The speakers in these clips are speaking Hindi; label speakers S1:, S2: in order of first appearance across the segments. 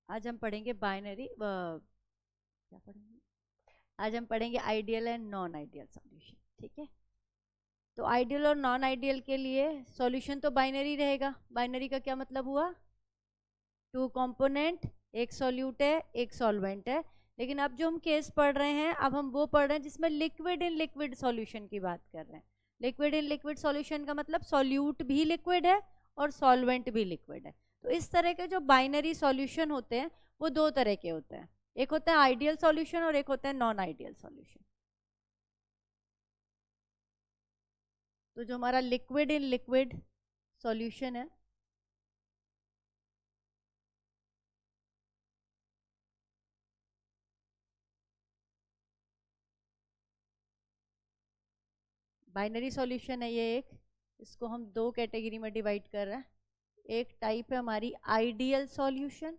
S1: आज हम पढ़ेंगे बाइनरी क्या पढ़ेंगे? आज हम पढ़ेंगे ideal and non ideal solution. ठीक है, तो आइडियल और नॉन आइडियल के लिए सॉल्यूशन तो बाइनरी रहेगा। बाइनरी का क्या मतलब हुआ? टू कंपोनेंट, एक सॉल्यूट है एक सॉल्वेंट है। लेकिन अब जो हम केस पढ़ रहे हैं, अब हम वो पढ़ रहे हैं जिसमें लिक्विड इन लिक्विड सॉल्यूशन की बात कर रहे हैं। लिक्विड इन लिक्विड सॉल्यूशन का मतलब सॉल्यूट भी लिक्विड है और सॉल्वेंट भी लिक्विड है। तो इस तरह के जो बाइनरी सॉल्यूशन होते हैं वो दो तरह के होते हैं, एक होता है आइडियल सॉल्यूशन और एक होता है नॉन आइडियल सॉल्यूशन। तो जो हमारा लिक्विड इन लिक्विड सॉल्यूशन है, बाइनरी सॉल्यूशन है ये एक, इसको हम दो कैटेगरी में डिवाइड कर रहे हैं। एक टाइप है हमारी आइडियल सॉल्यूशन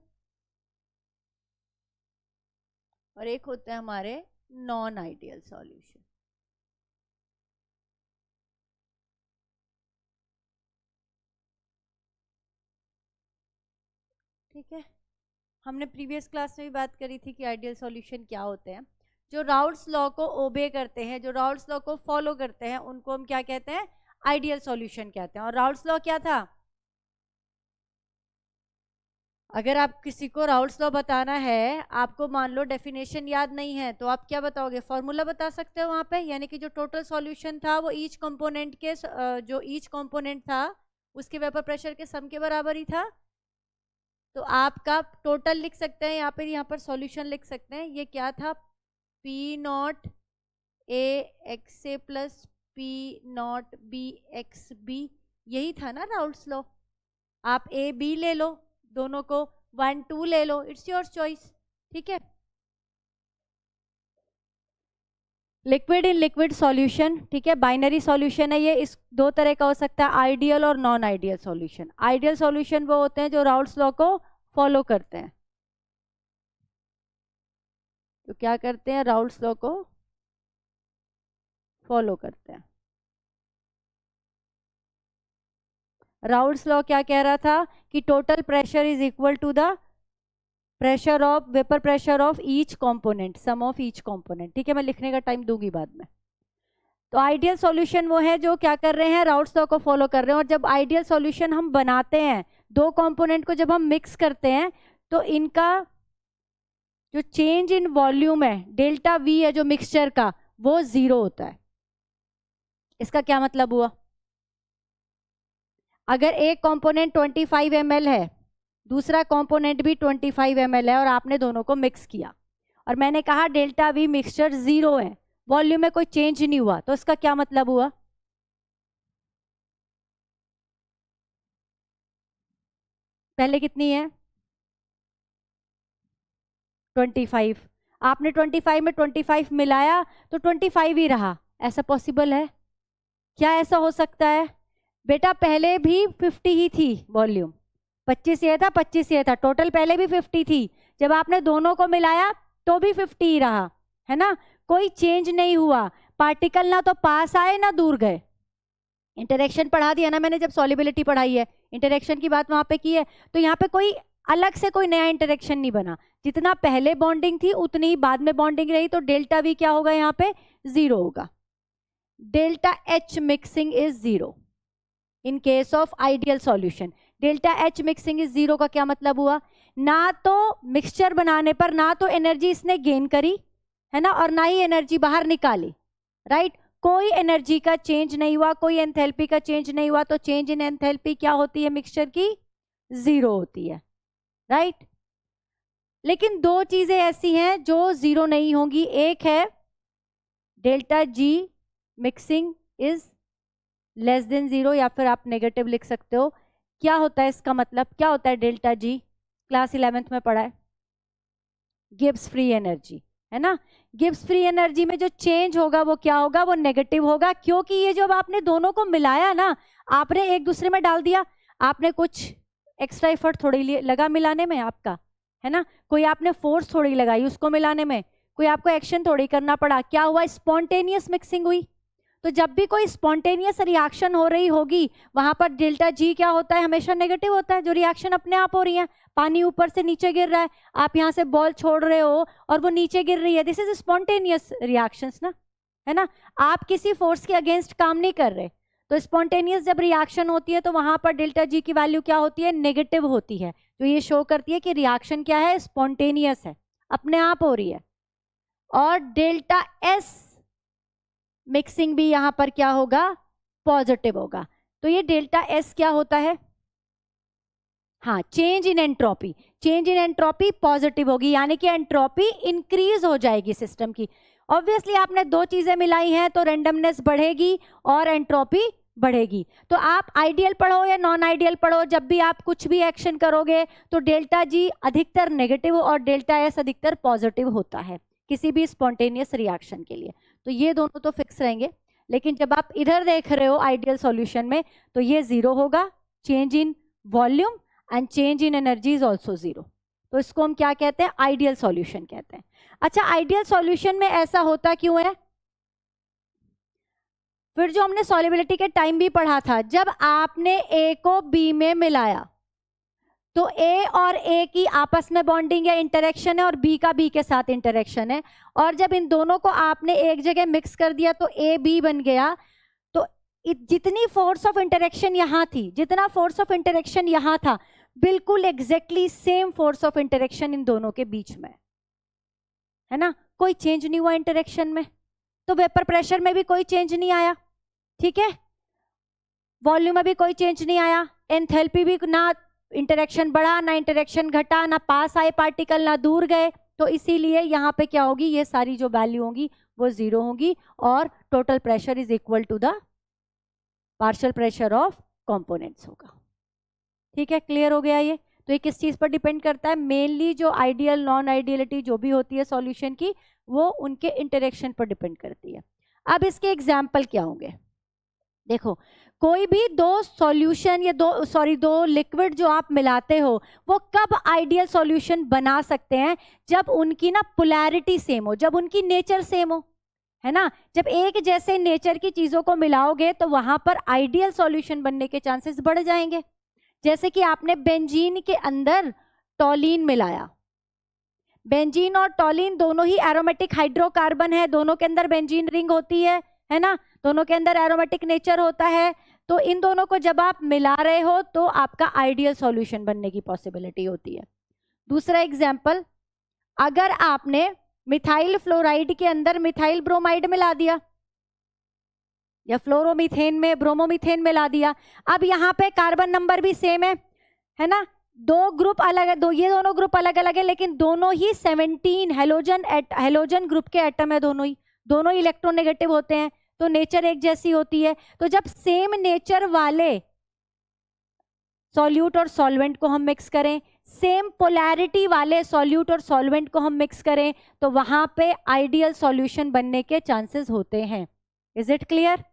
S1: और एक होते हैं हमारे नॉन आइडियल सॉल्यूशन। ठीक है, हमने प्रीवियस क्लास में भी बात करी थी कि आइडियल सॉल्यूशन क्या होते हैं। जो राउल्ट्स लॉ को ओबे करते हैं, जो राउल्ट्स लॉ को फॉलो करते हैं, उनको हम क्या कहते हैं? आइडियल सॉल्यूशन कहते हैं। और राउल्ट्स लॉ क्या था? अगर आप किसी को राउल्ट्स लॉ बताना है, आपको मान लो डेफिनेशन याद नहीं है, तो आप क्या बताओगे? फॉर्मूला बता सकते हो वहां पे, यानी कि जो टोटल सॉल्यूशन था वो ईच कंपोनेंट के जो ईच कंपोनेंट था उसके वेपर प्रेशर के सम के बराबर ही था। तो आपका टोटल लिख सकते हैं यहाँ पर सॉल्यूशन लिख सकते हैं। ये क्या था? P naught A X A plus P naught B X B, यही था ना राउल्ट्स लॉ। आप ए बी ले लो, दोनों को 1 2 ले लो, इट्स योर चॉइस। ठीक है, लिक्विड इन लिक्विड सॉल्यूशन, ठीक है, बाइनरी सॉल्यूशन है ये। इस दो तरह का हो सकता है, आइडियल और non ideal solution. Ideal solution वो होते हैं जो राउल्ट्स लॉ को फॉलो करते हैं। तो क्या करते हैं? राउल्ट्स लॉ को फॉलो करते हैं। राउल्ट्स लॉ क्या कह रहा था कि total pressure is equal to the pressure of vapour pressure of each component, sum of each component. ठीक है, मैं लिखने का टाइम दूंगी बाद में। तो आइडियल सॉल्यूशन वो है जो क्या कर रहे हैं? राउल्ट्स लॉ को फॉलो कर रहे हैं। और जब आइडियल सॉल्यूशन हम बनाते हैं, दो कंपोनेंट को जब हम मिक्स करते हैं, तो इनका जो चेंज इन वॉल्यूम है, डेल्टा वी है जो मिक्सचर का, वो 0 होता है। इसका क्या मतलब हुआ? अगर एक कंपोनेंट 25 ml है, दूसरा कंपोनेंट भी 25 ml है, और आपने दोनों को मिक्स किया, और मैंने कहा डेल्टा वी मिक्सचर 0 है, वॉल्यूम में कोई चेंज नहीं हुआ, तो इसका क्या मतलब हुआ? पहले कितनी है? 25। आपने 25 में 25 मिलाया तो 25 ही रहा। ऐसा पॉसिबल है? क्या ऐसा हो सकता है? बेटा पहले भी 50 ही थी वॉल्यूम, 25 ये था 25 ये था, टोटल पहले भी 50 थी। जब आपने दोनों को मिलाया तो भी 50 ही रहा, है ना? कोई चेंज नहीं हुआ। पार्टिकल ना तो पास आए ना दूर गए। इंटरेक्शन पढ़ा दिया ना मैंने, जब सॉल्युबिलिटी पढ़ाई है, इंटरेक्शन की बात वहां पे की है। तो यहाँ पे कोई अलग से कोई नया इंटरेक्शन नहीं बना, जितना पहले बॉन्डिंग थी उतनी ही बाद में बॉन्डिंग रही। तो डेल्टा वी क्या होगा? यहाँ पे 0 होगा। Delta H mixing is 0 in case of ideal solution. Delta H mixing is 0 का क्या मतलब हुआ? ना तो मिक्सचर बनाने पर ना तो एनर्जी इसने गेन करी, है ना, और ना ही एनर्जी बाहर निकाली, राइट? कोई एनर्जी का चेंज नहीं हुआ, कोई एंथैल्पी का चेंज नहीं हुआ। तो चेंज इन एंथैल्पी क्या होती है मिक्सचर की? 0 होती है, राइट? लेकिन दो चीजें ऐसी हैं जो 0 नहीं होंगी। एक है delta G mixing is less then 0, या फिर आप नेगेटिव लिख सकते हो। क्या होता है इसका मतलब? क्या होता है डेल्टा जी? क्लास 11th में पढ़ा है, गिब्स फ्री एनर्जी, है ना? गिब्स फ्री एनर्जी में जो चेंज होगा वो क्या होगा? वो नेगेटिव होगा, क्योंकि ये जब आपने दोनों को मिलाया ना, आपने एक दूसरे में डाल दिया, आपने कुछ एक्स्ट्रा एफर्ट थोड़ी लगा मिलाने में आपका, है ना? कोई आपने फोर्स थोड़ी लगाई उसको मिलाने में, कोई आपको एक्शन थोड़ी करना पड़ा। क्या हुआ? स्पॉन्टेनियस मिक्सिंग हुई। तो जब भी कोई स्पॉन्टेनियस रिएक्शन हो रही होगी वहां पर डेल्टा जी क्या होता है, हमेशा नेगेटिव होता है। जो रिएक्शन अपने आप हो रही है, पानी ऊपर से नीचे गिर रहा है, आप यहाँ से बॉल छोड़ रहे हो और वो नीचे गिर रही है, दिस इज स्पॉन्टेनियस रिएक्शंस ना, है ना। आप किसी फोर्स के अगेंस्ट काम नहीं कर रहे। तो स्पॉन्टेनियस जब रिएक्शन होती है तो वहां पर डेल्टा जी की वैल्यू क्या होती है, नेगेटिव होती है, जो ये शो करती है कि रिएक्शन क्या है, स्पॉन्टेनियस है, अपने आप हो रही है। और डेल्टा एस मिक्सिंग भी यहां पर क्या होगा, पॉजिटिव होगा। तो ये डेल्टा एस क्या होता है, हाँ, change in entropy. Change in entropy positive होगी, यानी कि एंट्रोपी इंक्रीज हो जाएगी सिस्टम की। ऑब्वियसली आपने दो चीजें मिलाई हैं तो रेंडमनेस बढ़ेगी और एंट्रोपी बढ़ेगी। तो आप आइडियल पढ़ो या नॉन आइडियल पढ़ो, जब भी आप कुछ भी एक्शन करोगे तो डेल्टा जी अधिकतर नेगेटिव और डेल्टा एस अधिकतर पॉजिटिव होता है किसी भी स्पॉन्टेनियस रिएक्शन के लिए। तो ये दोनों तो फिक्स रहेंगे, लेकिन जब आप इधर देख रहे हो आइडियल सॉल्यूशन में तो ये जीरो होगा, change in volume and change in energy is also zero. तो इसको हम क्या कहते हैं, आइडियल सॉल्यूशन कहते हैं। अच्छा, आइडियल सॉल्यूशन में ऐसा होता क्यों है, फिर जो हमने सॉल्युबिलिटी के टाइम भी पढ़ा था, जब आपने ए को बी में मिलाया तो ए और ए की आपस में बॉन्डिंग या इंटरेक्शन है और बी का बी के साथ इंटरेक्शन है, और जब इन दोनों को आपने एक जगह मिक्स कर दिया तो ए बी बन गया। तो जितनी फोर्स ऑफ इंटरेक्शन यहाँ थी, जितना फोर्स ऑफ इंटरेक्शन यहाँ था, बिल्कुल exactly same force of interaction इन दोनों के बीच में है ना, कोई चेंज नहीं हुआ इंटरेक्शन में। तो वेपर प्रेशर में भी कोई चेंज नहीं आया, ठीक है, वॉल्यूम में भी कोई चेंज नहीं आया, एंथैल्पी भी ना इंटरेक्शन बढ़ा ना इंटरेक्शन घटा, ना पास आए पार्टिकल ना दूर गए। तो इसीलिए यहाँ पे क्या होगी, ये सारी जो वैल्यू होंगी वो जीरो होंगी और total pressure is equal to the partial pressure of components होगा। ठीक है, क्लियर हो गया ये। तो ये किस चीज पर डिपेंड करता है, मेनली जो आइडियल नॉन आइडियलिटी जो भी होती है सॉल्यूशन की, वो उनके इंटरेक्शन पर डिपेंड करती है। अब इसके एग्जाम्पल क्या होंगे, देखो, कोई भी दो सॉल्यूशन या दो लिक्विड जो आप मिलाते हो वो कब आइडियल सॉल्यूशन बना सकते हैं, जब उनकी ना पोलैरिटी सेम हो, जब उनकी नेचर सेम हो, है ना। जब एक जैसे नेचर की चीजों को मिलाओगे तो वहां पर आइडियल सॉल्यूशन बनने के चांसेस बढ़ जाएंगे। जैसे कि आपने बेंजीन के अंदर टॉलीन मिलाया, बेंजीन और टॉलीन दोनों ही एरोमेटिक हाइड्रोकार्बन है, दोनों के अंदर बेंजीन रिंग होती है ना, दोनों के अंदर एरोमेटिक नेचर होता है। तो इन दोनों को जब आप मिला रहे हो तो आपका आइडियल सॉल्यूशन बनने की पॉसिबिलिटी होती है। दूसरा एग्जाम्पल, अगर आपने मिथाइल फ्लोराइड के अंदर मिथाइल ब्रोमाइड मिला दिया या फ्लोरोमीथेन में ब्रोमोमीथेन मिला दिया, अब यहाँ पे कार्बन नंबर भी सेम है ना, दो ग्रुप अलग है, ये दोनों ग्रुप अलग अलग है, लेकिन दोनों ही 17 हेलोजन ग्रुप के एटम है, दोनों ही इलेक्ट्रोनेगेटिव होते हैं, तो नेचर एक जैसी होती है। तो जब सेम नेचर वाले सॉल्यूट और सॉल्वेंट को हम मिक्स करें, सेम पोलैरिटी वाले सॉल्यूट और सॉल्वेंट को हम मिक्स करें, तो वहां पे आइडियल सॉल्यूशन बनने के चांसेस होते हैं। Is it clear?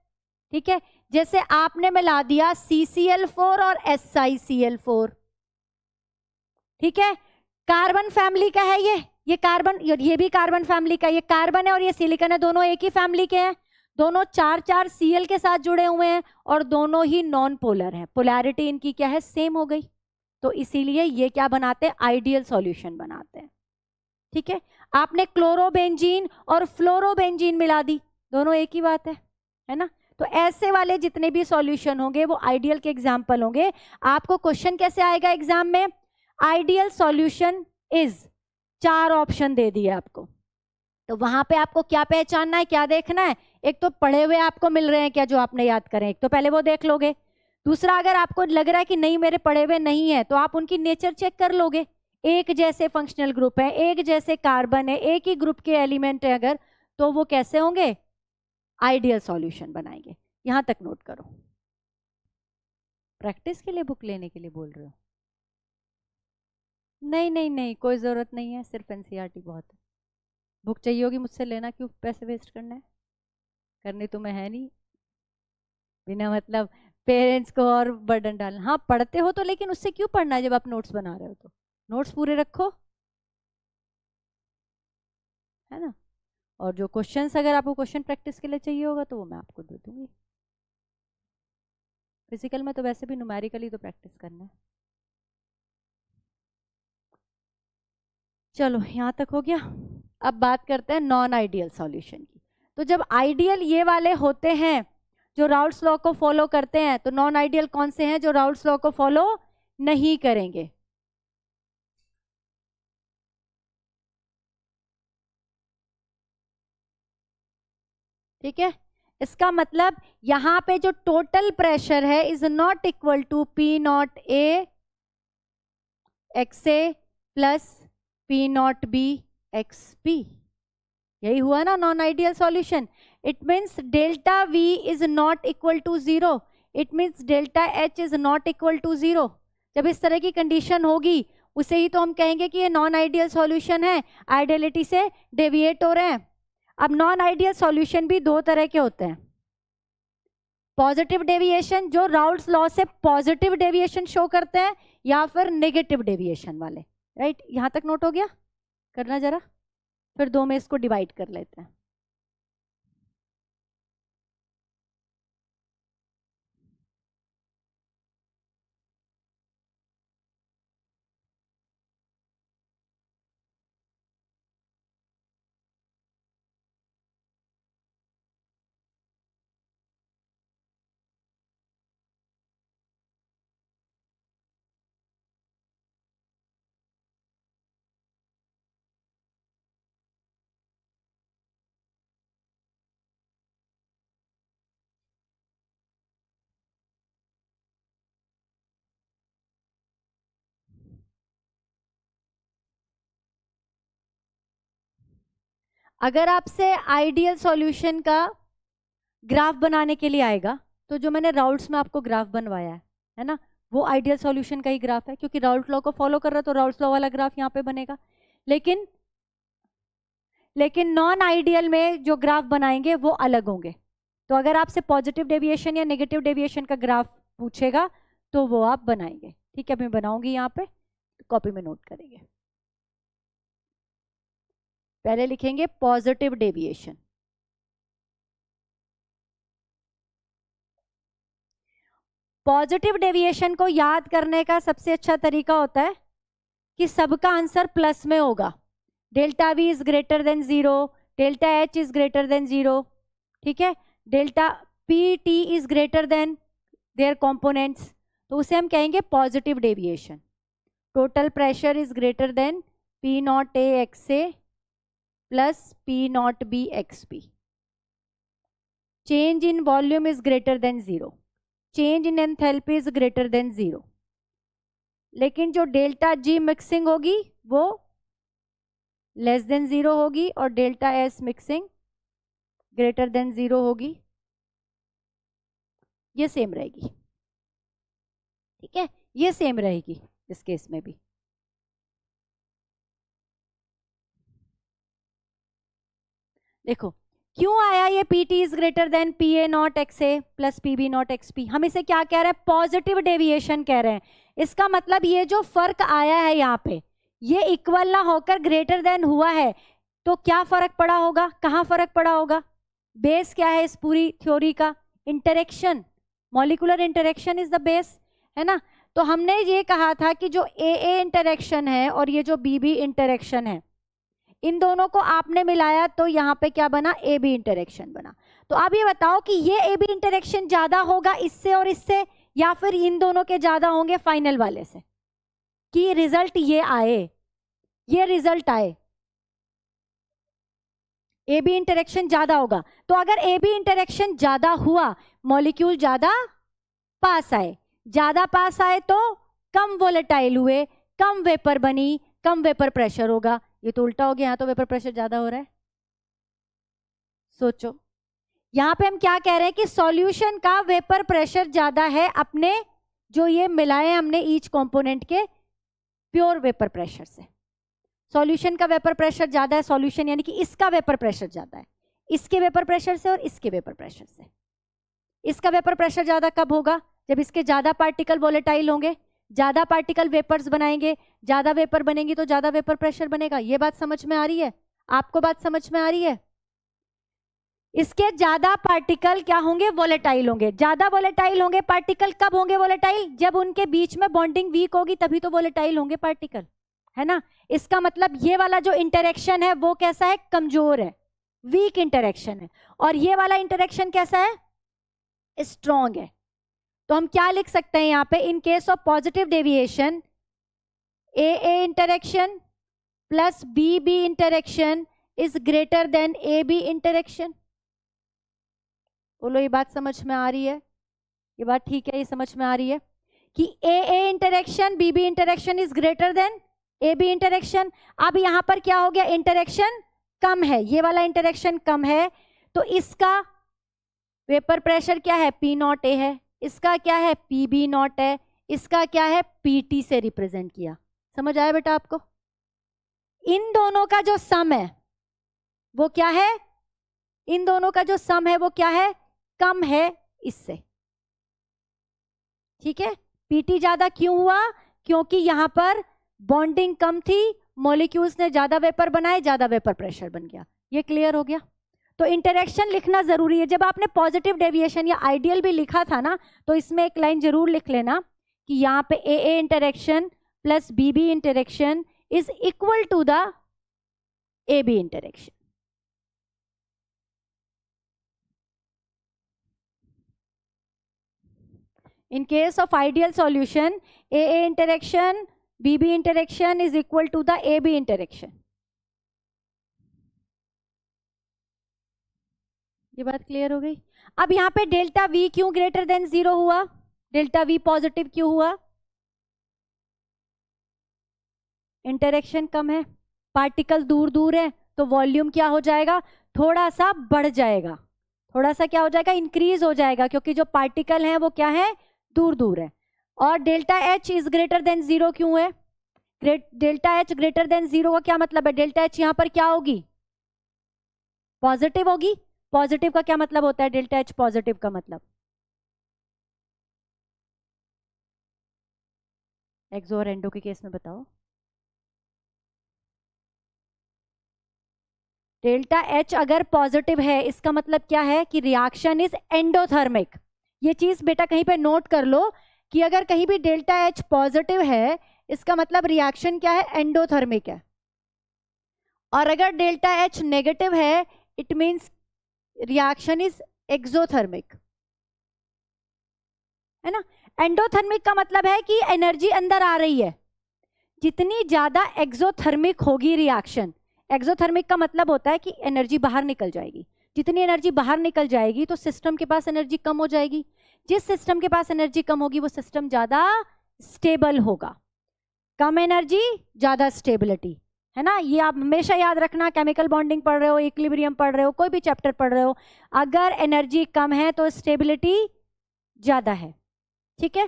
S1: ठीक है, जैसे आपने मिला दिया CCl4 और SiCl4, ठीक है, कार्बन फैमिली का है ये कार्बन, ये भी कार्बन फैमिली का, ये कार्बन है और ये सिलिकॉन है, दोनों एक ही फैमिली के हैं, दोनों 4 Cl के साथ जुड़े हुए हैं और दोनों ही नॉन पोलर हैं, पोलैरिटी इनकी क्या है, सेम हो गई। तो इसीलिए ये क्या बनाते हैं, आइडियल सॉल्यूशन बनाते हैं। ठीक है, आपने क्लोरोबेंजीन और फ्लोरोबेंजीन मिला दी, दोनों एक ही बात है ना। तो ऐसे वाले जितने भी सॉल्यूशन होंगे वो आइडियल के एग्जाम्पल होंगे। आपको क्वेश्चन कैसे आएगा एग्जाम में, आइडियल सॉल्यूशन इज, 4 ऑप्शन दे दिए आपको, तो वहां पे आपको क्या पहचानना है, क्या देखना है, एक तो पढ़े हुए आपको मिल रहे हैं क्या जो आपने याद करें, एक तो पहले वो देख लोगे। दूसरा, अगर आपको लग रहा है कि नहीं मेरे पढ़े हुए नहीं है, तो आप उनकी नेचर चेक कर लोगे, एक जैसे फंक्शनल ग्रुप है, एक जैसे कार्बन है, एक ही ग्रुप के एलिमेंट है अगर, तो वो कैसे होंगे, आइडियल सॉल्यूशन बनाएंगे। यहां तक नोट करो। प्रैक्टिस के लिए बुक लेने के लिए बोल रहे हो? नहीं, कोई जरूरत नहीं है, सिर्फ एनसीईआरटी बहुत है। बुक चाहिए होगी मुझसे लेना, क्यों पैसे वेस्ट करना है, करनी तुम्हें है नहीं, बिना मतलब पेरेंट्स को और बर्डन डालना। हाँ पढ़ते हो तो, लेकिन उससे क्यों पढ़ना है, जब आप नोट्स बना रहे हो तो नोट्स पूरे रखो, है ना। और जो क्वेश्चंस अगर आपको क्वेश्चन प्रैक्टिस के लिए चाहिए होगा तो वो मैं आपको दे दूंगी। फिजिकल में तो वैसे भी न्यूमेरिकली तो प्रैक्टिस करना है। चलो यहाँ तक हो गया। अब बात करते हैं नॉन आइडियल सॉल्यूशन की। तो जब आइडियल ये वाले होते हैं जो राउल्ट्स लॉ को फॉलो करते हैं, तो नॉन आइडियल कौन से हैं जो राउल्ट्स लॉ को फॉलो नहीं करेंगे? ठीक है, इसका मतलब यहां पे जो टोटल प्रेशर है is not equal to P naught A X A plus P naught B X P. यही हुआ ना non ideal solution. It means delta V is not equal to zero, it means delta H is not equal to zero. जब इस तरह की कंडीशन होगी उसे ही तो हम कहेंगे कि ये नॉन आइडियल सॉल्यूशन है, आइडियलिटी से डेविएट हो रहे हैं। अब नॉन आइडियल सॉल्यूशन भी दो तरह के होते हैं। पॉजिटिव डेविएशन जो राउल्ट्स लॉ से पॉजिटिव डेविएशन शो करते हैं, या फिर नेगेटिव डेविएशन वाले। राइट, यहां तक नोट हो गया? करना जरा, फिर दो में इसको डिवाइड कर लेते हैं। अगर आपसे आइडियल सॉल्यूशन का ग्राफ बनाने के लिए आएगा, तो जो मैंने राउल्ट्स में आपको ग्राफ बनवाया है ना, वो आइडियल सॉल्यूशन का ही ग्राफ है, क्योंकि राउल्ट लॉ को फॉलो कर रहा है तो राउल्ट लॉ वाला ग्राफ यहाँ पे बनेगा। लेकिन नॉन आइडियल में जो ग्राफ बनाएंगे वो अलग होंगे। तो अगर आपसे पॉजिटिव डेविएशन या नेगेटिव डेविएशन का ग्राफ पूछेगा तो वो आप बनाएंगे। ठीक है, मैं बनाऊंगी यहाँ पे, कॉपी में नोट करेंगे। पहले लिखेंगे पॉजिटिव डेविएशन। पॉजिटिव डेविएशन को याद करने का सबसे अच्छा तरीका होता है कि सबका आंसर प्लस में होगा। Delta V is greater than zero, delta H is greater than zero, ठीक है, delta P T is greater then there components, तो उसे हम कहेंगे positive deviation. Total pressure is greater than P naught A X A plus P naught B X P. Change in volume is greater than zero, change in enthalpy is greater than zero. लेकिन जो डेल्टा जी मिक्सिंग होगी वो लेस देन जीरो होगी और delta S mixing greater than zero होगी, ये सेम रहेगी। ठीक है, ये सेम रहेगी इस केस में भी। देखो क्यों आया ये P T is greater than P A naught X A plus P B naught X P. हम इसे क्या कह रहे हैं? पॉजिटिव डेविएशन कह रहे हैं। इसका मतलब ये जो फर्क आया है यहाँ पे, ये इक्वल ना होकर ग्रेटर देन हुआ है, तो क्या फर्क पड़ा होगा? कहाँ फर्क पड़ा होगा? बेस क्या है इस पूरी थ्योरी का? Interaction, molecular interaction is the base, है ना। तो हमने ये कहा था कि जो ए इंटरेक्शन है और ये जो बी बी इंटरेक्शन है, इन दोनों को आपने मिलाया तो यहाँ पे क्या बना? ए बी इंटरेक्शन बना। तो अब ये बताओ कि ये ए बी इंटरेक्शन ज्यादा होगा इससे और इससे, या फिर इन दोनों के ज्यादा होंगे फाइनल वाले से? कि रिजल्ट ये आए, ये रिजल्ट आए, ए बी इंटरेक्शन ज्यादा होगा। तो अगर ए बी इंटरेक्शन ज्यादा हुआ, मॉलिक्यूल ज्यादा पास आए, ज्यादा पास आए तो कम वोलेटाइल हुए, कम वेपर बनी, कम वेपर प्रेशर होगा। ये तो उल्टा हो गया, यहाँ तो वेपर प्रेशर ज्यादा हो रहा है। सोचो, यहाँ पे हम क्या कह रहे हैं कि सॉल्यूशन का वेपर प्रेशर ज्यादा है अपने जो ये मिलाए हमने ईच कंपोनेंट के प्योर वेपर प्रेशर से। सॉल्यूशन का वेपर प्रेशर ज्यादा है, सॉल्यूशन यानी कि इसका वेपर प्रेशर ज्यादा है इसके वेपर प्रेशर से और इसके वेपर प्रेशर से। इसका वेपर प्रेशर ज्यादा कब होगा? जब इसके ज्यादा पार्टिकल वोलेटाइल होंगे, ज्यादा पार्टिकल वेपर्स बनाएंगे, ज्यादा वेपर बनेंगी तो ज्यादा वेपर प्रेशर बनेगा। ये बात समझ में आ रही है? आपको बात समझ में आ रही है? इसके ज्यादा पार्टिकल क्या होंगे, वोलेटाइल होंगे। ज्यादा वोलेटाइल होंगे पार्टिकल, कब होंगे वोलेटाइल, जब उनके बीच में बॉन्डिंग वीक होगी, तभी तो वोलेटाइल होंगे पार्टिकल, है ना। इसका मतलब ये वाला जो इंटरेक्शन है वो कैसा है, कमजोर है, वीक इंटरेक्शन है। और ये वाला इंटरेक्शन कैसा है, स्ट्रॉन्ग है। तो हम क्या लिख सकते हैं यहां पे, in case of positive deviation A interaction plus B interaction is greater than A B interaction. बोलो ये बात समझ में आ रही है, ये बात ठीक है, ये समझ में आ रही है कि A interaction B interaction is greater than A B interaction. अब यहां पर क्या हो गया, इंटरेक्शन कम है, ये वाला इंटरेक्शन कम है, तो इसका वेपर प्रेशर क्या है, पी नॉट ए है, इसका क्या है, पी बी नॉट है, इसका क्या है, पी टी से रिप्रेजेंट किया। समझ आया बेटा आपको। इन दोनों का जो सम है वो क्या है, इन दोनों का जो सम है वो क्या है, कम है इससे, ठीक है। पीटी ज्यादा क्यों हुआ, क्योंकि यहां पर बॉन्डिंग कम थी, मॉलिक्यूल्स ने ज्यादा वेपर बनाए, ज्यादा वेपर प्रेशर बन गया। ये क्लियर हो गया। तो इंटरेक्शन लिखना जरूरी है। जब आपने पॉजिटिव डेविएशन या आइडियल भी लिखा था ना, तो इसमें एक लाइन जरूर लिख लेना कि यहाँ पे A interaction plus B interaction is equal to the A B interaction. In case of ideal solution, AA interaction, BB interaction is equal to the AB interaction. ये बात क्लियर हो गई। अब यहाँ पे डेल्टा V क्यों ग्रेटर देन 0 हुआ, डेल्टा V पॉजिटिव क्यों हुआ, इंटरेक्शन कम है, पार्टिकल दूर दूर है, तो वॉल्यूम क्या हो जाएगा, थोड़ा सा बढ़ जाएगा, थोड़ा सा क्या हो जाएगा, इंक्रीज हो जाएगा, क्योंकि जो पार्टिकल हैं वो क्या है, दूर दूर है। और delta H is greater then 0 क्यों है, डेल्टा H ग्रेटर देन 0 का क्या मतलब है, डेल्टा H यहां पर क्या होगी, पॉजिटिव होगी। पॉजिटिव का क्या मतलब होता है, डेल्टा H पॉजिटिव का मतलब, एक्सो और एंडो के केस में बताओ। डेल्टा H अगर पॉजिटिव है, इसका मतलब क्या है कि रिएक्शन इज एंडोथर्मिक। ये चीज बेटा कहीं पे नोट कर लो कि अगर कहीं भी डेल्टा H पॉजिटिव है, इसका मतलब रिएक्शन क्या है, एंडोथर्मिक है। और अगर डेल्टा H नेगेटिव है, it means reaction is exothermic, है ना। एंडोथर्मिक का मतलब है कि एनर्जी अंदर आ रही है। जितनी ज्यादा एक्सोथर्मिक होगी रिएक्शन, एक्सोथर्मिक का मतलब होता है कि एनर्जी बाहर निकल जाएगी। जितनी एनर्जी बाहर निकल जाएगी तो सिस्टम के पास एनर्जी कम हो जाएगी। जिस सिस्टम के पास एनर्जी कम होगी वो सिस्टम ज्यादा स्टेबल होगा। कम एनर्जी ज्यादा स्टेबिलिटी, है ना। ये आप हमेशा याद रखना, केमिकल बॉन्डिंग पढ़ रहे हो, इक्विलिब्रियम पढ़ रहे हो, कोई भी चैप्टर पढ़ रहे हो, अगर एनर्जी कम है तो स्टेबिलिटी ज्यादा है, ठीक है।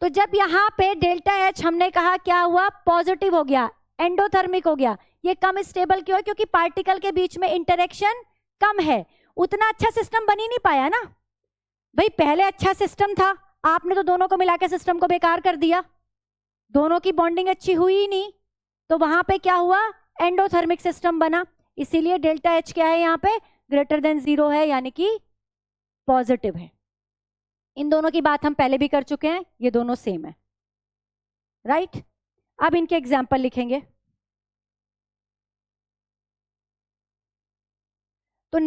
S1: तो जब यहाँ पे डेल्टा H हमने कहा क्या हुआ, पॉजिटिव हो गया, एंडोथर्मिक हो गया, ये कम स्टेबल क्यों है, क्योंकि पार्टिकल के बीच में इंटरेक्शन कम है। उतना अच्छा सिस्टम बन ही नहीं पाया ना भाई, पहले अच्छा सिस्टम था, आपने तो दोनों को मिला के सिस्टम को बेकार कर दिया, दोनों की बॉन्डिंग अच्छी हुई ही नहीं, तो वहां पे क्या हुआ, एंडोथर्मिक सिस्टम बना। इसीलिए डेल्टा H क्या है यहाँ पे, ग्रेटर देन 0 है, यानी कि पॉजिटिव है। इन दोनों की बात हम पहले भी कर चुके हैं, ये दोनों सेम है, राइट। अब इनके एग्जाम्पल लिखेंगे। तो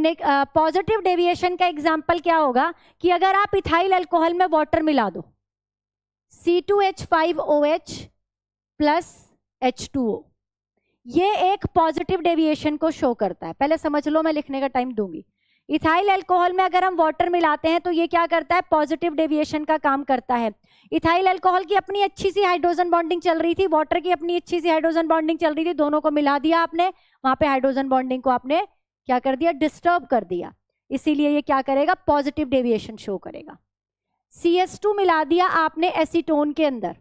S1: पॉजिटिव डेविएशन का एग्जाम्पल क्या होगा कि अगर आप इथाइल अल्कोहल में वाटर मिला दो, C2H5OH प्लस H2O, ये एक पॉजिटिव डेविएशन को शो करता है। पहले समझ लो, मैं लिखने का टाइम दूंगी। इथाइल अल्कोहल में अगर हम वाटर मिलाते हैं तो ये क्या करता है, पॉजिटिव डेविएशन का काम करता है। इथाइल अल्कोहल की अपनी अच्छी सी हाइड्रोजन बॉन्डिंग चल रही थी, वाटर की अपनी अच्छी सी हाइड्रोजन बॉन्डिंग चल रही थी, दोनों को मिला दिया आपने, वहां पे हाइड्रोजन बॉन्डिंग को आपने क्या कर दिया, डिस्टर्ब कर दिया। इसीलिए ये क्या करेगा, पॉजिटिव डेविएशन शो करेगा। CS2 मिला दिया आपने एसीटोन के अंदर,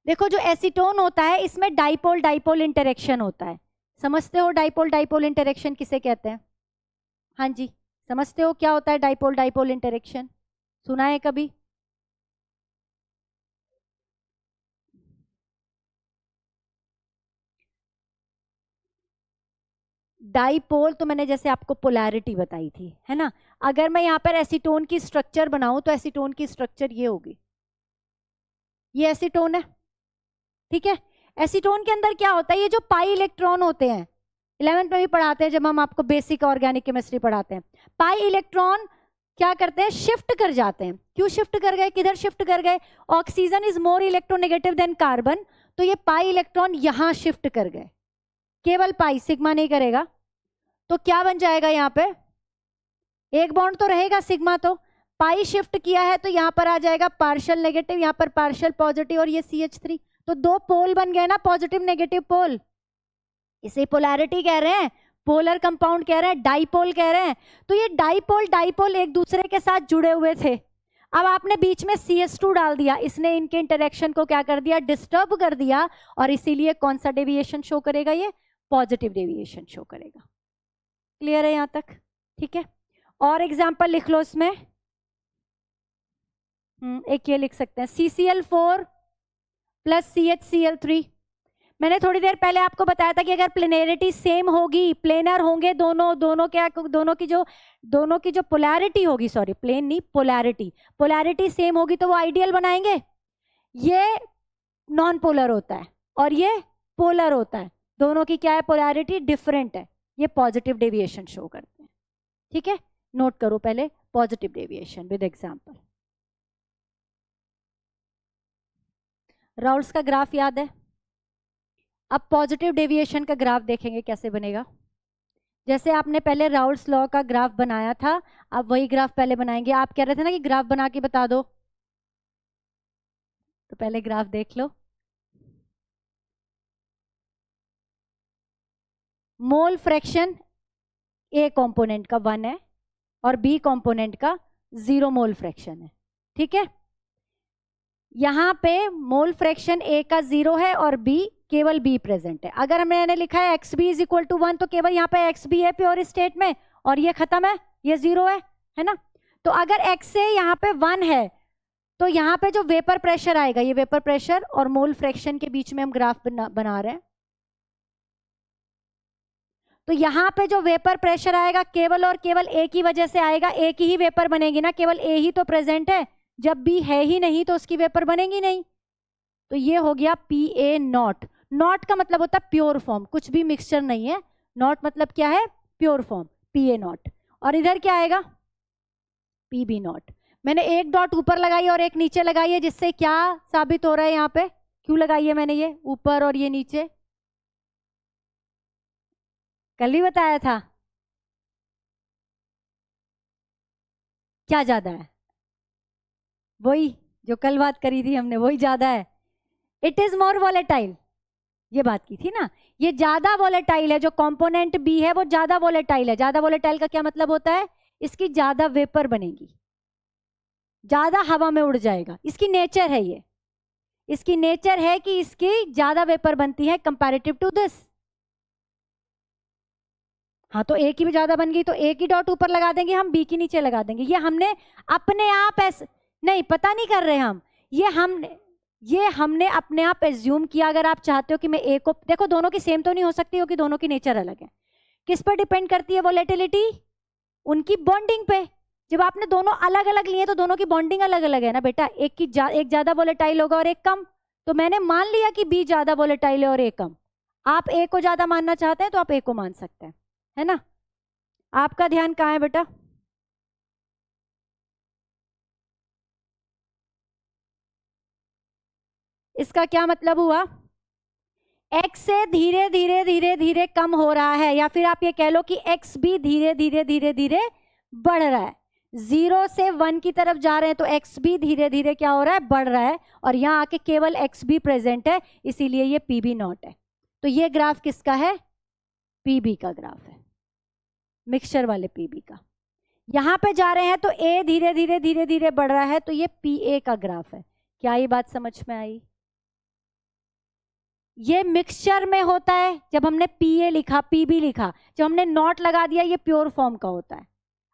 S1: देखो जो एसीटोन होता है इसमें डाइपोल डाइपोल इंटरेक्शन होता है। समझते हो डाइपोल डाइपोल इंटरेक्शन किसे कहते हैं, हाँ जी समझते हो क्या होता है डाइपोल डाइपोल इंटरेक्शन, सुना है कभी। डाइपोल तो मैंने जैसे आपको पोलैरिटी बताई थी, है ना। अगर मैं यहाँ पर एसीटोन की स्ट्रक्चर बनाऊं तो एसीटोन की स्ट्रक्चर ये होगी, ये एसीटोन है, ठीक है। एसीटोन के अंदर क्या होता है, ये जो पाई इलेक्ट्रॉन होते हैं, 11th में भी पढ़ाते हैं जब हम आपको बेसिक ऑर्गेनिक केमिस्ट्री पढ़ाते हैं, पाई इलेक्ट्रॉन क्या करते हैं, शिफ्ट कर जाते हैं। क्यों शिफ्ट कर गए, किधर शिफ्ट कर गए, oxygen is more electronegative than carbon, तो ये पाई इलेक्ट्रॉन यहां शिफ्ट कर गए, केवल पाई, सिग्मा नहीं करेगा। तो क्या बन जाएगा, यहाँ पे एक बॉन्ड तो रहेगा सिग्मा, तो पाई शिफ्ट किया है तो यहाँ पर आ जाएगा पार्शियल नेगेटिव, यहाँ पर पार्शियल पॉजिटिव, और ये CH3, तो दो पोल बन गए ना, पॉजिटिव नेगेटिव पोल। इसे पोलैरिटी कह रहे हैं, पोलर कंपाउंड कह रहे हैं, डाइपोल कह रहे हैं। तो ये डाइपोल डाइपोल एक दूसरे के साथ जुड़े हुए थे। अब आपने बीच में CH2 डाल दिया, इसने इनके इंटरेक्शन को क्या कर दिया, डिस्टर्ब कर दिया, और इसीलिए कौन सा डेविएशन शो करेगा, ये पॉजिटिव डेविएशन शो करेगा। क्लियर है यहां तक, ठीक है। और एग्जाम्पल लिख लो इसमें, एक ये लिख सकते हैं, CCl4 प्लस CHCl3। मैंने थोड़ी देर पहले आपको बताया था कि अगर प्लेनरिटी सेम होगी, प्लेनर होंगे दोनों, दोनों की जो पोलैरिटी होगी, सॉरी प्लेन नहीं, पोलैरिटी सेम होगी तो वो आइडियल बनाएंगे। ये नॉन पोलर होता है और ये पोलर होता है, दोनों की क्या है, पोलैरिटी डिफरेंट है, ये पॉजिटिव डेविएशन शो करते हैं, ठीक है। नोट करो पहले positive deviation with example. Raoul's का ग्राफ याद है। अब पॉजिटिव डेविएशन का ग्राफ देखेंगे कैसे बनेगा। जैसे आपने पहले राउल्स लॉ का ग्राफ बनाया था, अब वही ग्राफ पहले बनाएंगे। आप कह रहे थे ना कि ग्राफ बना के बता दो, तो पहले ग्राफ देख लो। मोल फ्रैक्शन ए कंपोनेंट का 1 है और बी कंपोनेंट का 0 मोल फ्रैक्शन है, ठीक है। यहां पे मोल फ्रैक्शन ए का 0 है और बी, केवल बी प्रेजेंट है। अगर मैंने लिखा है XB इज इक्वल टू 1, तो केवल यहाँ पे XB है प्योर स्टेट में, और ये खत्म है, ये 0 है ना। तो अगर X से यहाँ पे 1 है, तो यहाँ पे जो वेपर प्रेशर आएगा, ये वेपर प्रेशर और मोल फ्रैक्शन के बीच में हम ग्राफ बना रहे हैं। तो यहाँ पे जो वेपर प्रेशर आएगा केवल और केवल ए की वजह से आएगा, ए की ही वेपर बनेगी ना, केवल ए ही तो प्रेजेंट है, जब बी है ही नहीं तो उसकी वेपर बनेगी नहीं। तो ये हो गया PA नॉट। नॉट का मतलब होता है प्योर फॉर्म, कुछ भी मिक्सचर नहीं है। नॉट मतलब क्या है, प्योर फॉर्म, PA नॉट। और इधर क्या आएगा, PB नॉट। मैंने एक डॉट ऊपर लगाई और एक नीचे लगाई है, जिससे क्या साबित हो रहा है, यहाँ पे क्यों लगाई है मैंने ये ऊपर और ये नीचे, कल ही बताया था। क्या ज्यादा है, वही जो कल बात करी थी हमने, वही ज्यादा है। इट इज मोर वॉलेटाइल, ये बात की थी ना, ये ज्यादा वॉलेटाइल है। जो कंपोनेंट बी है वो ज्यादा वॉलेटाइल है। ज्यादा वॉलेटाइल का क्या मतलब होता है, इसकी ज्यादा वेपर बनेगी, ज्यादा हवा में उड़ जाएगा, इसकी नेचर है ये, इसकी नेचर है कि इसकी ज्यादा वेपर बनती है कंपैरेटिव टू दिस। हाँ, तो ए की भी ज्यादा बन गई तो ए की डॉट ऊपर लगा देंगे हम, बी की नीचे लगा देंगे। ये हमने अपने आप ऐसे नहीं, पता नहीं कर रहे हम, ये हमने अपने आप एज्यूम किया। अगर आप चाहते हो कि मैं ए को, देखो दोनों की सेम तो नहीं हो सकती, क्योंकि दोनों की नेचर अलग है। किस पर डिपेंड करती है वोलेटिलिटी, उनकी बॉन्डिंग पे। जब आपने दोनों अलग अलग लिए तो दोनों की बॉन्डिंग अलग अलग है ना बेटा, एक ज्यादा वोलेटाइल होगा और एक कम। तो मैंने मान लिया कि बी ज्यादा वोलेटाइल है और ए कम। आप ए को ज्यादा मानना चाहते हैं तो आप ए को मान सकते हैं, है ना। आपका ध्यान कहाँ है बेटा, इसका क्या मतलब हुआ, x से धीरे धीरे धीरे धीरे कम हो रहा है, या फिर आप ये कह लो कि x भी धीरे धीरे धीरे धीरे बढ़ रहा है। 0 से 1 की तरफ जा रहे हैं तो x भी धीरे धीरे क्या हो रहा है, बढ़ रहा है, और यहाँ आके केवल x भी प्रेजेंट है, इसीलिए ये PB नॉट है। तो ये ग्राफ किसका है, PB का ग्राफ है, मिक्सचर वाले PB का। यहाँ पे जा रहे हैं तो A धीरे धीरे धीरे धीरे बढ़ रहा है, तो ये PA का ग्राफ है। क्या ये बात समझ में आई। ये मिक्सचर में होता है, जब हमने PA लिखा, PB लिखा, जब हमने नॉट लगा दिया, ये प्योर फॉर्म का होता है।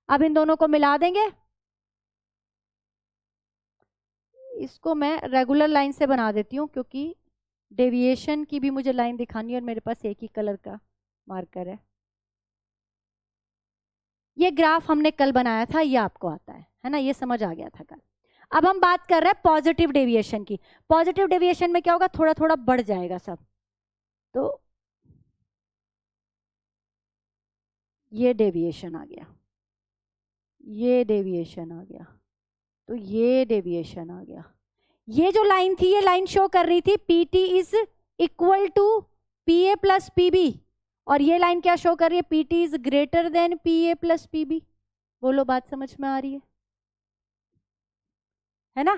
S1: अब इन दोनों को मिला देंगे, इसको मैं रेगुलर लाइन से बना देती हूँ, क्योंकि डेविएशन की भी मुझे लाइन दिखानी है और मेरे पास एक ही कलर का मार्कर है। ये ग्राफ हमने कल बनाया था, ये आपको आता है ना, ये समझ आ गया था कल। अब हम बात कर रहे हैं पॉजिटिव डेविएशन की। पॉजिटिव डेविएशन में क्या होगा, थोड़ा थोड़ा बढ़ जाएगा सब। तो ये डेविएशन आ गया, ये डेविएशन आ गया, तो ये डेविएशन आ गया। ये जो लाइन थी, ये लाइन शो कर रही थी PT is equal to PA plus PB, और ये लाइन क्या शो कर रही है, PT is greater then PA plus PB। बोलो बात समझ में आ रही है ना?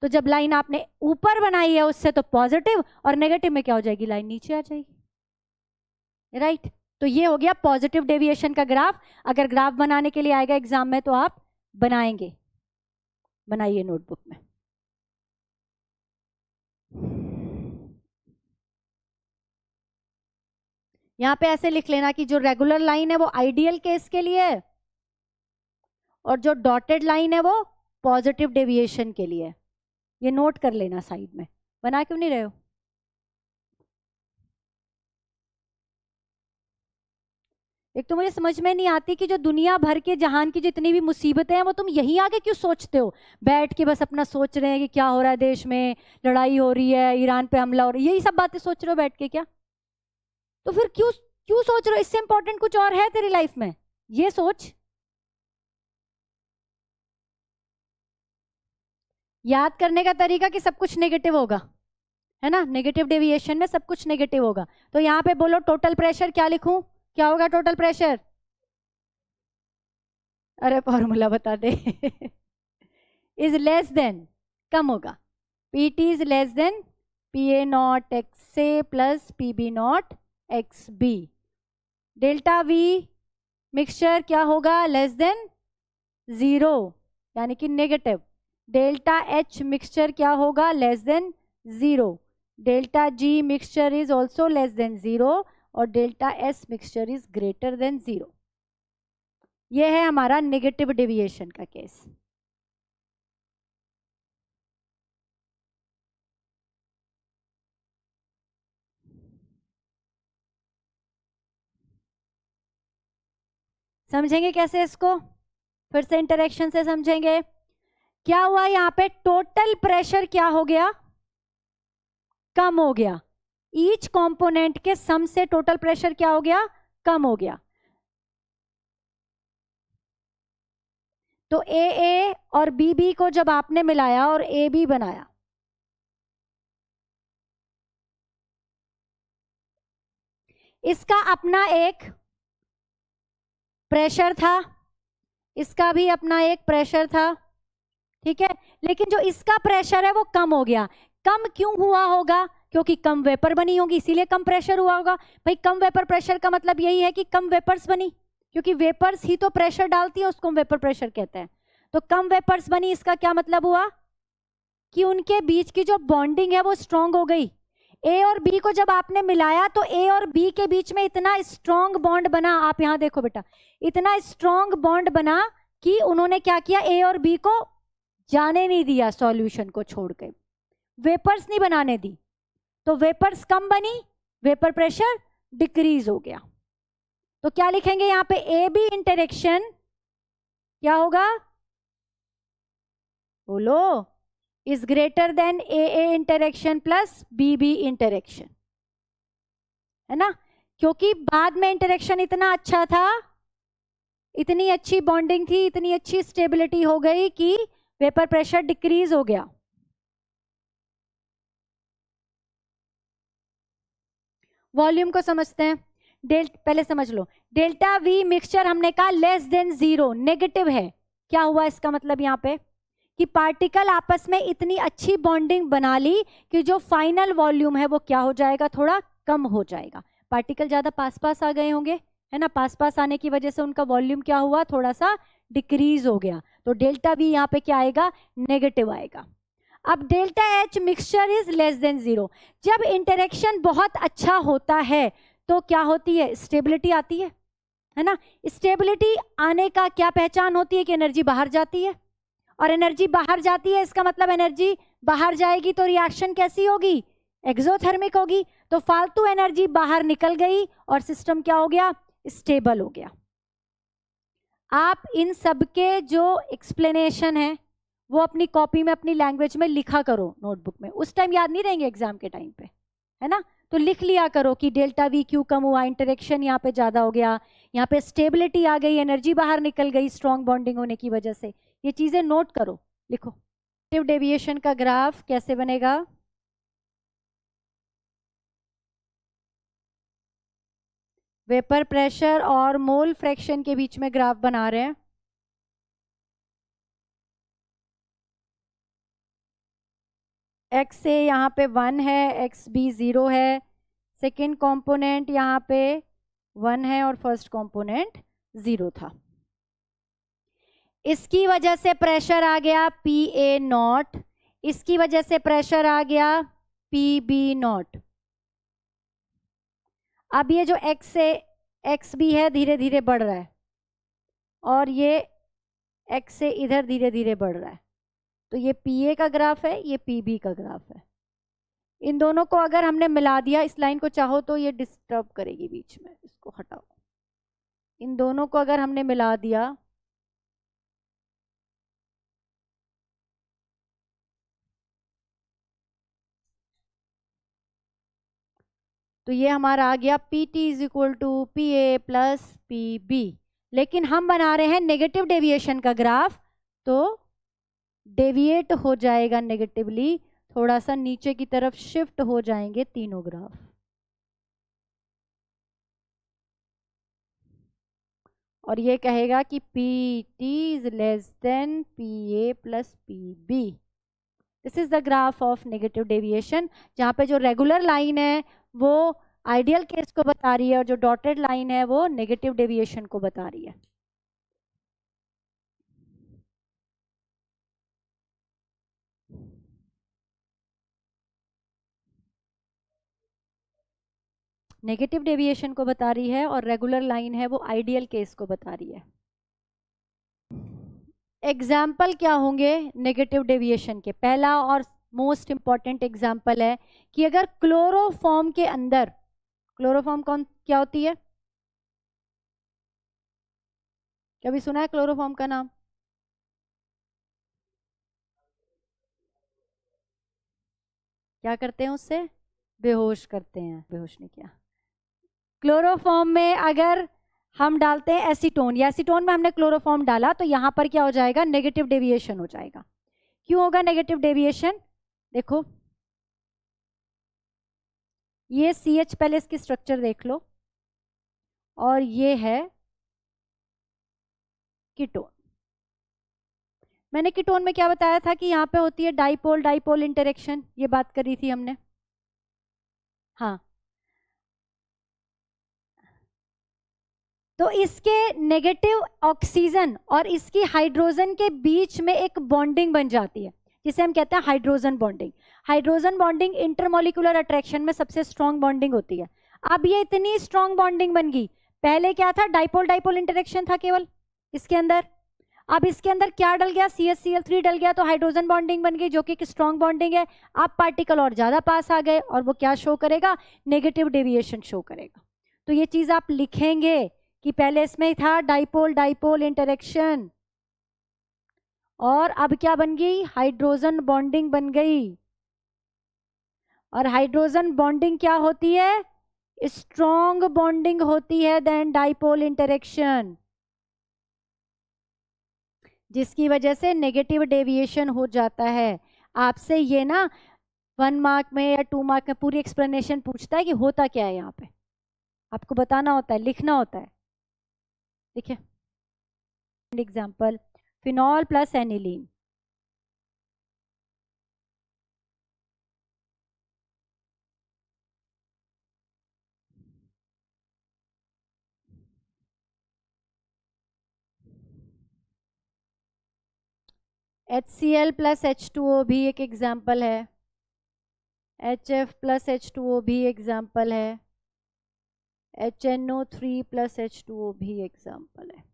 S1: तो जब लाइन आपने ऊपर बनाई है उससे तो पॉजिटिव, और नेगेटिव में क्या हो जाएगी, लाइन नीचे आ जाएगी, राइट? तो ये हो गया पॉजिटिव डेविएशन का ग्राफ। अगर ग्राफ बनाने के लिए आएगा एग्जाम में तो आप बनाएंगे, बनाइए नोटबुक में। यहां पे ऐसे लिख लेना कि जो रेगुलर लाइन है वो आइडियल केस के लिए है, और जो डॉटेड लाइन है वो पॉजिटिव डेविएशन के लिए। ये नोट कर लेना साइड में। बना क्यों नहीं रहे हो? एक तो मुझे समझ में नहीं आती कि जो दुनिया भर के जहान की जितनी भी मुसीबतें हैं वो तुम यहीं आके क्यों सोचते हो, बैठ के बस अपना सोच रहे हैं कि क्या हो रहा है देश में, लड़ाई हो रही है, ईरान पे हमला हो रहा है, यही सब बातें सोच रहे हो बैठ के क्या? तो फिर क्यों क्यों सोच रहे हो? इससे इंपॉर्टेंट कुछ और है तेरी लाइफ में, ये सोच। याद करने का तरीका कि सब कुछ नेगेटिव होगा, है ना? नेगेटिव डेविएशन में सब कुछ नेगेटिव होगा। तो यहाँ पे बोलो टोटल प्रेशर क्या लिखूं, क्या होगा टोटल प्रेशर? अरे फॉर्मूला बता दे। इज लेस देन, कम होगा, PT is less then PA not XA plus PB not XB। Delta V mixture क्या होगा, लेस देन 0 यानी कि नेगेटिव। डेल्टा H मिक्सचर क्या होगा, less than 0। Delta G mixture is also less than 0, और delta S mixture is greater then 0। ये है हमारा नेगेटिव डेविएशन का केस। समझेंगे कैसे इसको? फिर से इंटरेक्शन से समझेंगे। क्या हुआ यहां पे, टोटल प्रेशर क्या हो गया, कम हो गया। ईच कंपोनेंट के सम से टोटल प्रेशर क्या हो गया, कम हो गया। तो AA और BB को जब आपने मिलाया और AB बनाया, इसका अपना एक प्रेशर था, इसका भी अपना एक प्रेशर था, ठीक है, लेकिन जो इसका प्रेशर है वो कम हो गया। कम क्यों हुआ होगा, क्योंकि कम वेपर बनी होगी, इसीलिए कम प्रेशर हुआ होगा। भाई कम वेपर प्रेशर का मतलब यही है कि कम वेपर्स बनी, क्योंकि वेपर्स ही तो प्रेशर डालती है, उसको हम वेपर प्रेशर कहते हैं। तो कम वेपर्स बनी, इसका क्या मतलब हुआ कि उनके बीच की जो बॉन्डिंग है वो स्ट्रांग हो गई। A और B को जब आपने मिलाया तो A और B के बीच में इतना स्ट्रांग बॉन्ड बना, आप यहां देखो बेटा, इतना स्ट्रांग बॉन्ड बना कि उन्होंने क्या किया, A और B को जाने नहीं दिया, सॉल्यूशन को छोड़ के वेपर्स नहीं बनाने दी। तो वेपर्स कम बनी, वेपर प्रेशर डिक्रीज हो गया। तो क्या लिखेंगे यहां पे, AB इंटरेक्शन क्या होगा, बोलो, is greater then AA interaction plus BB interaction, है ना? क्योंकि बाद में इंटरेक्शन इतना अच्छा था, इतनी अच्छी बॉन्डिंग थी, इतनी अच्छी स्टेबिलिटी हो गई कि वेपर प्रेशर डिक्रीज हो गया। वॉल्यूम को समझते हैं। पहले समझ लो, डेल्टा V मिक्सचर हमने कहा लेस देन 0, नेगेटिव है। क्या हुआ इसका मतलब यहाँ पे कि पार्टिकल आपस में इतनी अच्छी बॉन्डिंग बना ली कि जो फाइनल वॉल्यूम है वो क्या हो जाएगा, थोड़ा कम हो जाएगा। पार्टिकल ज्यादा पास पास आ गए होंगे, है ना? पास पास आने की वजह से उनका वॉल्यूम क्या हुआ, थोड़ा सा डिक्रीज हो गया। तो डेल्टा V यहाँ पे क्या आएगा, नेगेटिव आएगा। अब delta H mixture is less then 0। जब इंटरेक्शन बहुत अच्छा होता है तो क्या होती है, स्टेबिलिटी आती है ना? स्टेबिलिटी आने का क्या पहचान होती है कि एनर्जी बाहर जाती है, और एनर्जी बाहर जाती है इसका मतलब एनर्जी बाहर जाएगी तो रिएक्शन कैसी होगी, एक्सोथर्मिक होगी। तो फालतू एनर्जी बाहर निकल गई और सिस्टम क्या हो गया, स्टेबल हो गया। आप इन सब के जो एक्सप्लेनेशन है वो अपनी कॉपी में अपनी लैंग्वेज में लिखा करो नोटबुक में। उस टाइम याद नहीं रहेंगे एग्जाम के टाइम पे, है ना। तो लिख लिया करो कि डेल्टा वी क्यों कम हुआ, इंटरेक्शन यहाँ पे ज़्यादा हो गया, यहाँ पे स्टेबिलिटी आ गई, एनर्जी बाहर निकल गई स्ट्रॉन्ग बॉन्डिंग होने की वजह से। ये चीज़ें नोट करो, लिखो। नेगेटिव डेविएशन का ग्राफ कैसे बनेगा? वेपर प्रेशर और मोल फ्रैक्शन के बीच में ग्राफ बना रहे हैं। एक्स ए यहाँ पे 1 है, एक्स बी 0 है, सेकेंड कंपोनेंट यहाँ पे 1 है और फर्स्ट कंपोनेंट 0 था। इसकी वजह से प्रेशर आ गया पी ए नॉट, इसकी वजह से प्रेशर आ गया पी बी नॉट। अब ये जो एक्स ए एक्स बी है धीरे धीरे बढ़ रहा है और ये एक्स से इधर धीरे धीरे बढ़ रहा है। तो ये पी ए का ग्राफ है, ये पी बी का ग्राफ है। इन दोनों को अगर हमने मिला दिया, इस लाइन को चाहो तो ये डिस्टर्ब करेगी बीच में, इसको हटाओ। इन दोनों को अगर हमने मिला दिया तो ये हमारा आ गया P T is equal to P A plus P B. लेकिन हम बना रहे हैं नेगेटिव डेविएशन का ग्राफ, तो डेविएट हो जाएगा नेगेटिवली, थोड़ा सा नीचे की तरफ शिफ्ट हो जाएंगे तीनों ग्राफ। और ये कहेगा कि P T is less than P A plus P B. This is the graph of negative deviation, जहाँ पे जो रेगुलर लाइन है वो आइडियल केस को बता रही है और जो डॉटेड लाइन है वो नेगेटिव डेविएशन को बता रही है। नेगेटिव डेविएशन को बता रही है और रेगुलर लाइन है वो आइडियल केस को बता रही है। एग्जाम्पल क्या होंगे नेगेटिव डेविएशन के? पहला और मोस्ट इंपॉर्टेंट एग्जाम्पल है कि अगर क्लोरोफॉर्म के अंदर, क्लोरोफॉर्म कौन क्या होती है? कभी सुना है क्लोरोफॉर्म का नाम? क्या करते हैं उससे? बेहोश करते हैं। बेहोश नहीं किया। क्लोरोफॉर्म में अगर हम डालते हैं एसीटोन, या एसीटोन में हमने क्लोरोफॉर्म डाला तो यहां पर क्या हो जाएगा? नेगेटिव डेविएशन हो जाएगा। क्यों होगा नेगेटिव डेविएशन? देखो ये CH, पहले इसकी स्ट्रक्चर देख लो, और ये है कीटोन। मैंने कीटोन में क्या बताया था कि यहाँ पे होती है डाइपोल डाइपोल इंटरेक्शन, ये बात करी थी हमने। हाँ, तो इसके नेगेटिव ऑक्सीजन और इसकी हाइड्रोजन के बीच में एक बॉन्डिंग बन जाती है जिसे हम कहते हैं hydrogen bonding. Hydrogen bonding intermolecular attraction में सबसे स्ट्रॉन्ग बॉन्डिंग होती है। अब ये इतनी स्ट्रॉन्ग बॉन्डिंग बन गई, पहले क्या था? डाइपोल डाइपोल इंटरेक्शन था केवल इसके अंदर। अब इसके अंदर क्या डल गया? CH3 डल गया, तो हाइड्रोजन बॉन्डिंग बन गई जो कि एक स्ट्रॉन्ग बॉन्डिंग है। अब पार्टिकल और ज्यादा पास आ गए और वो क्या शो करेगा? नेगेटिव डेविएशन शो करेगा। तो ये चीज आप लिखेंगे कि पहले इसमें था डाइपोल डाइपोल इंटरेक्शन और अब क्या बन गई? हाइड्रोजन बॉन्डिंग बन गई। और हाइड्रोजन बॉन्डिंग क्या होती है? स्ट्रॉन्ग बॉन्डिंग होती है देन डाइपोल इंटरेक्शन, जिसकी वजह से नेगेटिव डेविएशन हो जाता है। आपसे ये ना 1 मार्क में या 2 मार्क में पूरी एक्सप्लेनेशन पूछता है कि होता क्या है यहाँ पे, आपको बताना होता है, लिखना होता है। ठीक है, example phenol plus aniline. HCl plus H2O भी एक एग्जाम्पल है, HF प्लस H2O भी एग्जाम्पल है, HNO3 प्लस H2O भी एग्जाम्पल है।